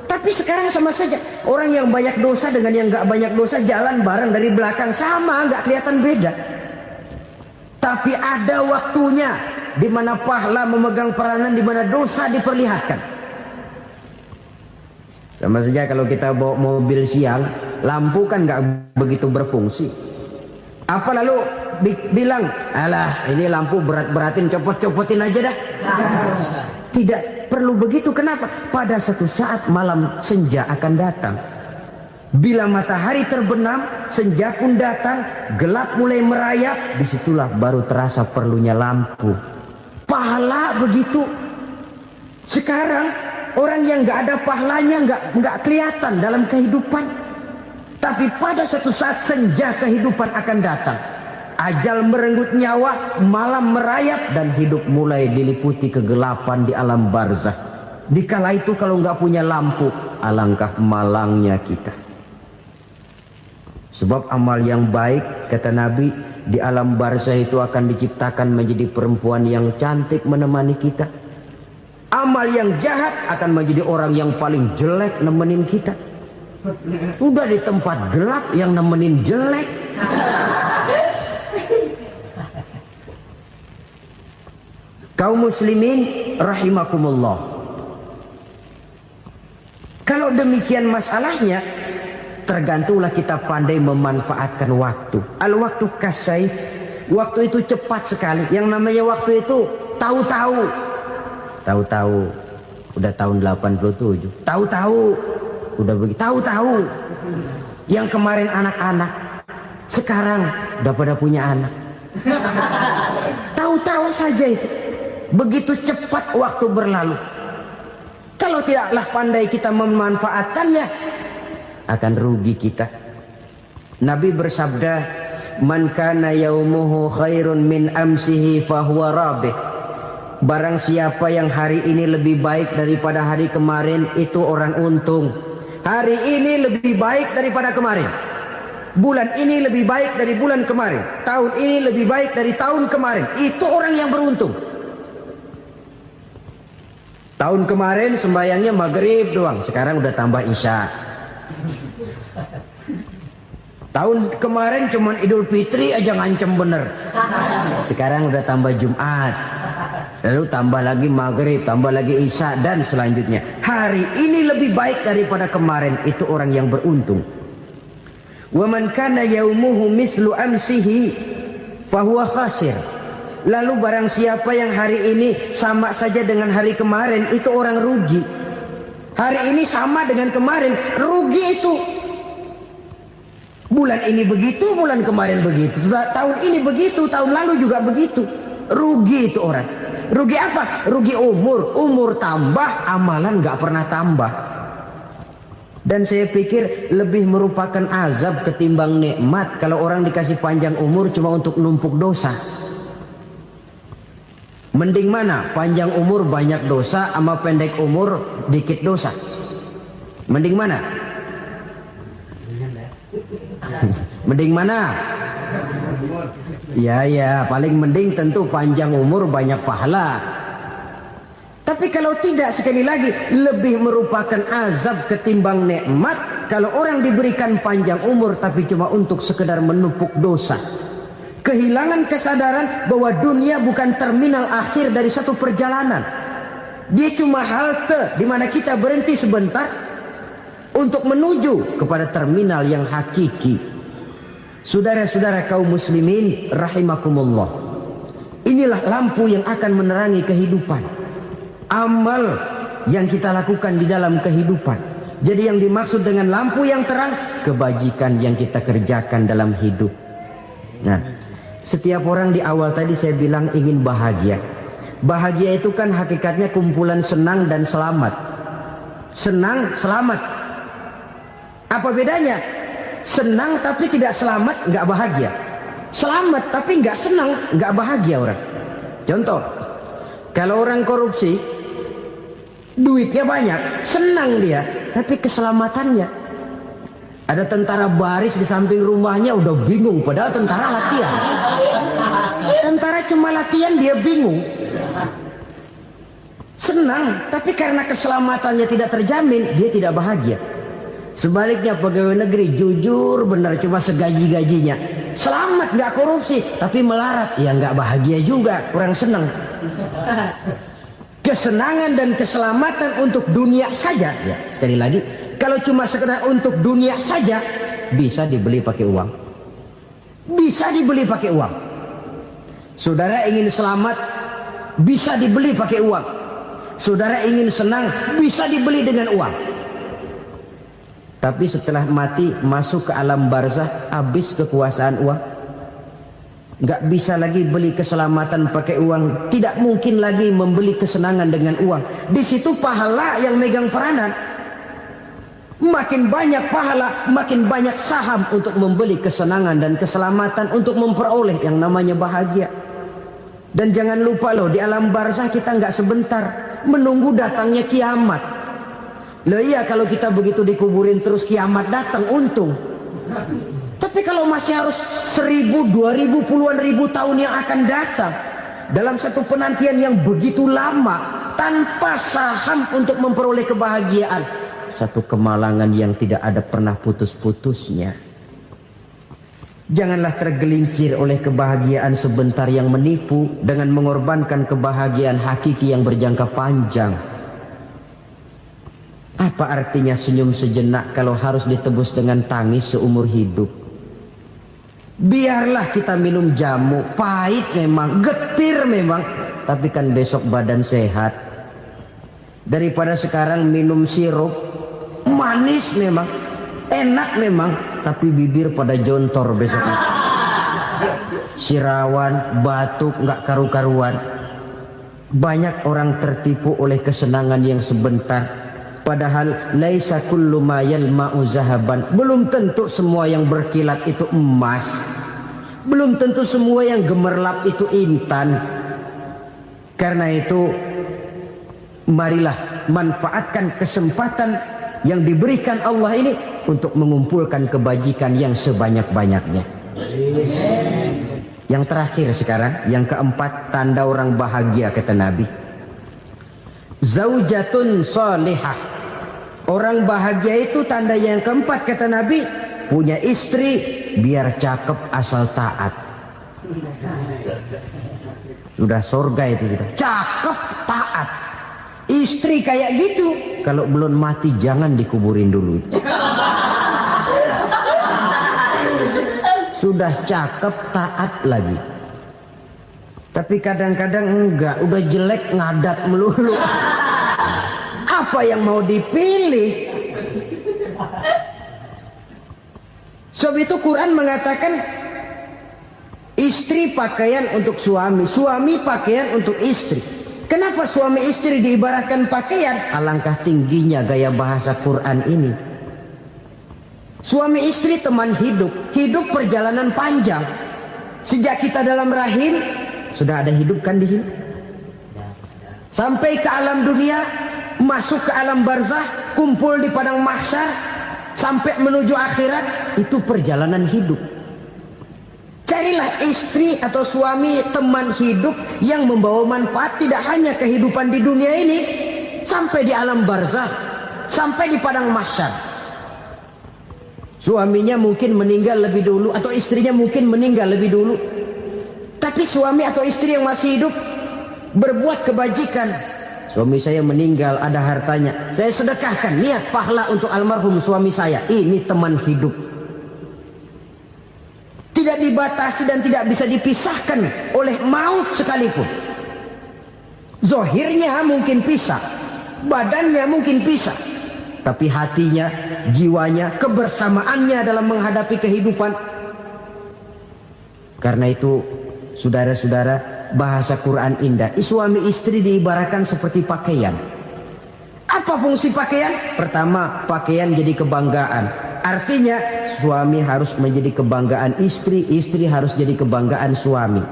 Tapi sekarang sama saja, orang yang banyak dosa dengan yang nggak banyak dosa jalan bareng dari belakang, sama, nggak kelihatan beda. Tapi ada waktunya di mana pahala memegang peranan, di mana dosa diperlihatkan. Sama saja kalau kita bawa mobil siang, lampu kan nggak begitu berfungsi. Apa lalu bilang, alah ini lampu berat-beratin, copot-copotin aja dah. Tidak perlu begitu. Kenapa? Pada suatu saat malam senja akan datang. Bila matahari terbenam, senja pun datang, gelap mulai merayap, disitulah baru terasa perlunya lampu. Pahala begitu. Sekarang orang yang nggak ada pahalanya nggak kelihatan dalam kehidupan. Tapi pada suatu saat senja kehidupan akan datang. Ajal merenggut nyawa, malam merayap, dan hidup mulai diliputi kegelapan di alam barzah. Dikala itu kalau nggak punya lampu, alangkah malangnya kita. Sebab amal yang baik, kata Nabi, di alam barzah itu akan diciptakan menjadi perempuan yang cantik menemani kita. Amal yang jahat akan menjadi orang yang paling jelek nemenin kita. Udah di tempat gelap yang nemenin jelek. Kaum muslimin rahimakumullah. Kalau demikian masalahnya, tergantunglah kita pandai memanfaatkan waktu. Al-waktu kasayf. Waktu itu cepat sekali. Yang namanya waktu itu tahu-tahu. Tahu-tahu. Udah tahun 87. Tahu-tahu. Udah begitu. Tahu-tahu. Yang kemarin anak-anak, sekarang udah pada punya anak. Tahu-tahu saja itu. Begitu cepat waktu berlalu. Kalau tidaklah pandai kita memanfaatkannya, akan rugi kita. Nabi bersabda, "Man kana yaumuhu khairun min amsihi fahuwa rabih." barang siapa yang hari ini lebih baik daripada hari kemarin, itu orang untung. Hari ini lebih baik daripada kemarin. Bulan ini lebih baik dari bulan kemarin. Tahun ini lebih baik dari tahun kemarin. Itu orang yang beruntung. Tahun kemarin sembayangnya maghrib doang, sekarang udah tambah isya. Tahun kemarin cuman Idul Fitri aja ngancem bener, sekarang udah tambah Jumat, lalu tambah lagi maghrib, tambah lagi isya, dan selanjutnya. Hari ini lebih baik daripada kemarin, itu orang yang beruntung. Wa man kana yaumuhu mislu amsihi fahuwa khasir. Lalu barang siapa yang hari ini sama saja dengan hari kemarin, itu orang rugi. Hari ini sama dengan kemarin, rugi itu. Bulan ini begitu, bulan kemarin begitu, tahun ini begitu, tahun lalu juga begitu. Rugi itu orang. Rugi apa? Rugi umur. Umur tambah, amalan gak pernah tambah. Dan saya pikir lebih merupakan azab ketimbang nikmat kalau orang dikasih panjang umur cuma untuk numpuk dosa. Mending mana? Panjang umur banyak dosa sama pendek umur dikit dosa? Mending mana? Mending mana? Ya, paling mending tentu panjang umur banyak pahala. Tapi kalau tidak, sekali lagi, lebih merupakan azab ketimbang nikmat kalau orang diberikan panjang umur tapi cuma untuk sekedar menumpuk dosa. Kehilangan kesadaran bahwa dunia bukan terminal akhir dari satu perjalanan. Dia cuma halte di mana kita berhenti sebentar untuk menuju kepada terminal yang hakiki. Saudara-saudara kaum muslimin rahimakumullah, inilah lampu yang akan menerangi kehidupan. Amal yang kita lakukan di dalam kehidupan. Jadi yang dimaksud dengan lampu yang terang, kebajikan yang kita kerjakan dalam hidup. Nah, setiap orang di awal tadi saya bilang ingin bahagia. Bahagia itu kan hakikatnya kumpulan senang dan selamat. Senang, selamat. Apa bedanya? Senang tapi tidak selamat, nggak bahagia. Selamat tapi nggak senang, nggak bahagia orang. Contoh, kalau orang korupsi, duitnya banyak, senang dia, tapi keselamatannya. Ada tentara baris di samping rumahnya udah bingung, padahal tentara latihan. Tentara cuma latihan, dia bingung. Senang, tapi karena keselamatannya tidak terjamin, dia tidak bahagia. Sebaliknya pegawai negeri jujur benar cuma segaji-gajinya, selamat nggak korupsi tapi melarat, ya nggak bahagia juga, kurang senang. Kesenangan dan keselamatan untuk dunia saja, ya sekali lagi, kalau cuma sekedar untuk dunia saja bisa dibeli pakai uang, bisa dibeli pakai uang. Saudara ingin selamat bisa dibeli pakai uang, saudara ingin senang bisa dibeli dengan uang. Tapi setelah mati masuk ke alam barzah, habis kekuasaan uang. Nggak bisa lagi beli keselamatan pakai uang, tidak mungkin lagi membeli kesenangan dengan uang. Di situ pahala yang megang peranan. Makin banyak pahala, makin banyak saham untuk membeli kesenangan dan keselamatan, untuk memperoleh yang namanya bahagia. Dan jangan lupa loh, di alam barzah kita nggak sebentar, menunggu datangnya kiamat. Loh iya, kalau kita begitu dikuburin terus kiamat datang, untung. Tapi kalau masih harus 1000, 2000, puluhan ribu tahun yang akan datang, dalam satu penantian yang begitu lama, tanpa saham untuk memperoleh kebahagiaan, satu kemalangan yang tidak ada pernah putus-putusnya. Janganlah tergelincir oleh kebahagiaan sebentar yang menipu dengan mengorbankan kebahagiaan hakiki yang berjangka panjang. Apa artinya senyum sejenak kalau harus ditebus dengan tangis seumur hidup? Biarlah kita minum jamu, pahit memang, getir memang, tapi kan besok badan sehat. Daripada sekarang minum sirup, manis memang, enak memang, tapi bibir pada jontor besoknya. Sirawan, batuk, nggak karu-karuan. Banyak orang tertipu oleh kesenangan yang sebentar. Padahal laisa kullu ma yalma'u zahaban. Belum tentu semua yang berkilat itu emas. Belum tentu semua yang gemerlap itu intan. Karena itu marilah manfaatkan kesempatan yang diberikan Allah ini untuk mengumpulkan kebajikan yang sebanyak-banyaknya. Yang terakhir sekarang, yang keempat, tanda orang bahagia kata Nabi. Zaujatun salihah. Orang bahagia itu tanda yang keempat kata Nabi, punya istri biar cakep asal taat. Sudah surga itu gitu. Cakep taat. Istri kayak gitu, kalau belum mati jangan dikuburin dulu. Sudah cakep taat lagi. Tapi kadang-kadang enggak, udah jelek ngadat melulu. Apa yang mau dipilih? Sebab itu Quran mengatakan istri pakaian untuk suami, suami pakaian untuk istri. Kenapa suami istri diibaratkan pakaian? Alangkah tingginya gaya bahasa Quran ini. Suami istri teman hidup, hidup perjalanan panjang. Sejak kita dalam rahim sudah ada hidup kan di sini. Sampai ke alam dunia, masuk ke alam barzah, kumpul di padang mahsyar, sampai menuju akhirat, itu perjalanan hidup. Carilah istri atau suami teman hidup yang membawa manfaat tidak hanya kehidupan di dunia ini, sampai di alam barzah, sampai di padang mahsyar. Suaminya mungkin meninggal lebih dulu atau istrinya mungkin meninggal lebih dulu. Tapi suami atau istri yang masih hidup berbuat kebajikan. Suami saya meninggal, ada hartanya, saya sedekahkan, niat pahala untuk almarhum suami saya. Ini teman hidup. Tidak dibatasi dan tidak bisa dipisahkan oleh maut sekalipun. Zohirnya mungkin pisah, badannya mungkin pisah, tapi hatinya, jiwanya, kebersamaannya dalam menghadapi kehidupan. Karena itu, saudara-saudara, bahasa Quran indah. Suami istri diibaratkan seperti pakaian. Apa fungsi pakaian? Pertama, pakaian jadi kebanggaan. Artinya suami harus menjadi kebanggaan istri, istri harus jadi kebanggaan suami.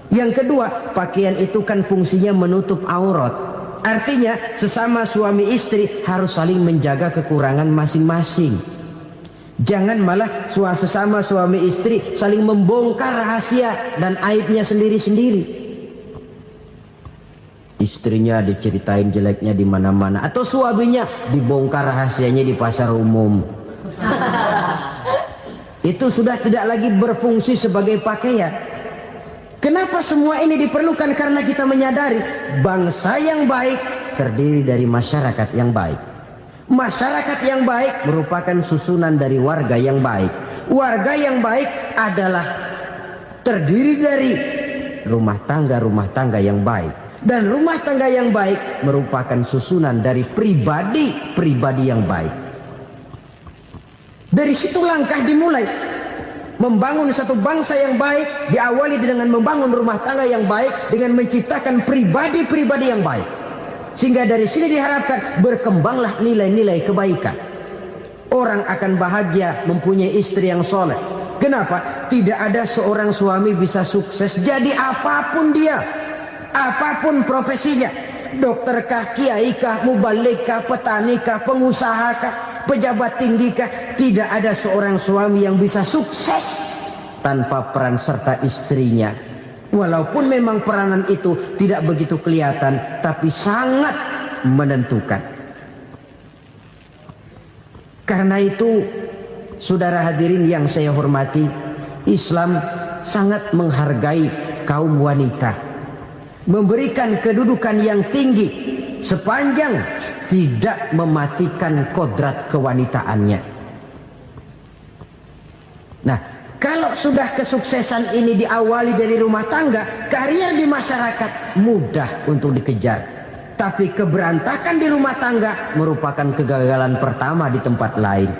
Yang kedua, pakaian itu kan fungsinya menutup aurat. Artinya sesama suami istri harus saling menjaga kekurangan masing-masing. Jangan malah sesama suami istri saling membongkar rahasia dan aibnya sendiri-sendiri. Istrinya diceritain jeleknya di mana-mana, atau suaminya dibongkar rahasianya di pasar umum. Itu sudah tidak lagi berfungsi sebagai pakaian. Kenapa semua ini diperlukan? Karena kita menyadari bangsa yang baik terdiri dari masyarakat yang baik. Masyarakat yang baik merupakan susunan dari warga yang baik. Warga yang baik adalah terdiri dari rumah tangga yang baik. Dan rumah tangga yang baik merupakan susunan dari pribadi yang baik. Dari situ langkah dimulai. Membangun satu bangsa yang baik diawali dengan membangun rumah tangga yang baik, dengan menciptakan pribadi-pribadi yang baik. Sehingga dari sini diharapkan berkembanglah nilai-nilai kebaikan. Orang akan bahagia mempunyai istri yang soleh. Kenapa? Tidak ada seorang suami bisa sukses jadi apapun dia, apapun profesinya. Dokterkah, kiaikah, mubalikah, petanikah, pengusahakah, pejabat tinggikah, tidak ada seorang suami yang bisa sukses tanpa peran serta istrinya. Walaupun memang peranan itu tidak begitu kelihatan, tapi sangat menentukan. Karena itu, saudara hadirin yang saya hormati, Islam sangat menghargai kaum wanita, memberikan kedudukan yang tinggi sepanjang tidak mematikan kodrat kewanitaannya. Nah, kalau sudah kesuksesan ini diawali dari rumah tangga, karier di masyarakat mudah untuk dikejar. Tapi keberantakan di rumah tangga merupakan kegagalan pertama di tempat lain.